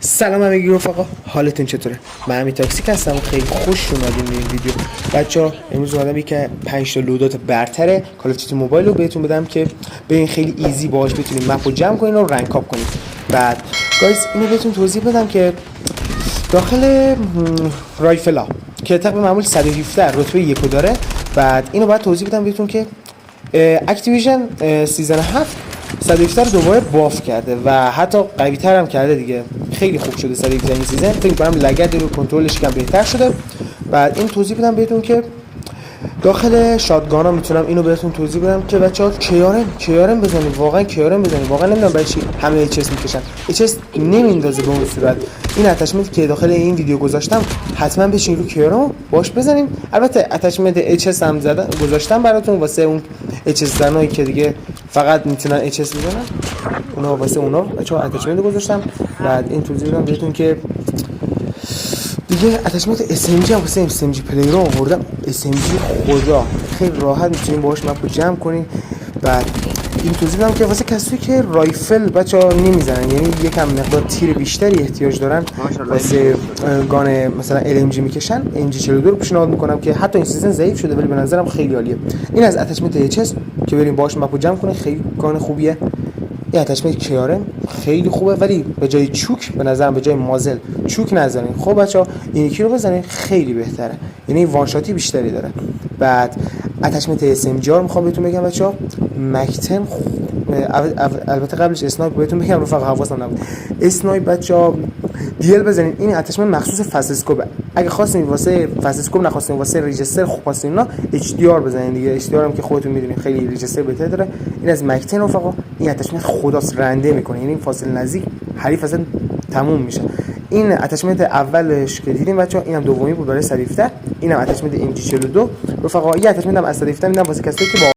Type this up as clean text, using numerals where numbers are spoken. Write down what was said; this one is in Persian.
سلام همگی رفقا، حالتون چطوره؟ من همین تاکسیک هستم. خیلی خوش اومدین به این ویدیو. بچه‌ها امروز اومدم که 5 تا لودات برتره کال اف دیوتی موبایل رو بهتون بدم که ببین خیلی ایزی باهاش بتونید مپ رو جمع کنین و رنک اپ کنید. بعد گایز اینو بهتون توضیح بدم که داخل رایفلا که طبق معمول 117 رتبه 1 داره. بعد اینو باید توضیح بدم بهتون که اکتیویژن سیزن 7 117 رو دوباره باف کرده و حتی قوی تر هم کرده دیگه. خیلی خوب شده 117 این سیزن. فکر کنم لگد رو کنترلش کم بهتر شده. بعد این توضیح بدم بهتون که داخل شاتگانا میتونم اینو بهتون توضیح بدم که بچه‌ها کیارن بزنید، واقعا کیارن بزنید. واقعا نمیدونم برای چی همه اچ اس میکشن. اچ اس نمیندازه به اون صورت. این اتچمنتی که داخل این ویدیو گذاشتم حتما بشین رو کیارن باش بزنین. البته اتچمنت اچ اس هم گذاشتم براتون واسه اون اچ اس زنایی که دیگه فقط میتونن اچ اس بزنن. اونا واسه اونا بچه‌ها اتچمنت گذاشتم. بعد این توضیح بدم بهتون که دیگه اتچمنت اس ام جی هم واسه اس ام جی پلیر رو آوردم. اس ام جی خدا خیلی راحت میتونین باهاش مپ رو جمع کنین. بعد این توضیح بدم که واسه کسایی که رایفل بچا نمیزنن، یعنی یکم مقدار تیر بیشتری احتیاج دارن واسه گان مثلا ال ام جی میکشن، ام جی 42 رو پیشنهاد میکنم که حتی این سیزن ضعیف شده ولی به نظرم خیلی عالیه. این از اتچمنت اچ اس که بریم باهاش مپ رو جمع کنین. خیلی گان خوبیه. این اتچمنت کیارن خیلی خوبه ولی به جای چوک به نظرم به جای مازل چوک نزنین. خب بچا این یکی رو بزنین خیلی بهتره، یعنی وان شاتی بیشتری داره. بعد اتچمنت اس ام جی رو میخوام بهتون بگم بچا مکتن البته قبلش اسنایپ بهتون بگم رفقا حواسم نبود. اسنایپ بچا دی ال بزنین. این اتچمنت مخصوص فست اسکوپ. اگه خواستین واسه فست اسکوپ نخواستین واسه ریجستر خوب خواستین نه اچ دی آر بزنین دیگه. اچ دی آر هم که خودتون میدونین خیلی ریجستر بهتر داره. این از مکتن رفقا. این اتچمنت خداست رنده میکنه، یعنی فاصله نزدیک حریف اصلا تموم میشه. این اتچمنت اولش که دیدیم بچا اینم دومی بود برای سریفتر. اینم اتچمنت ام جی 42 رفقا. این اتچمنت هم از سریفتر میدم واسه کسایی که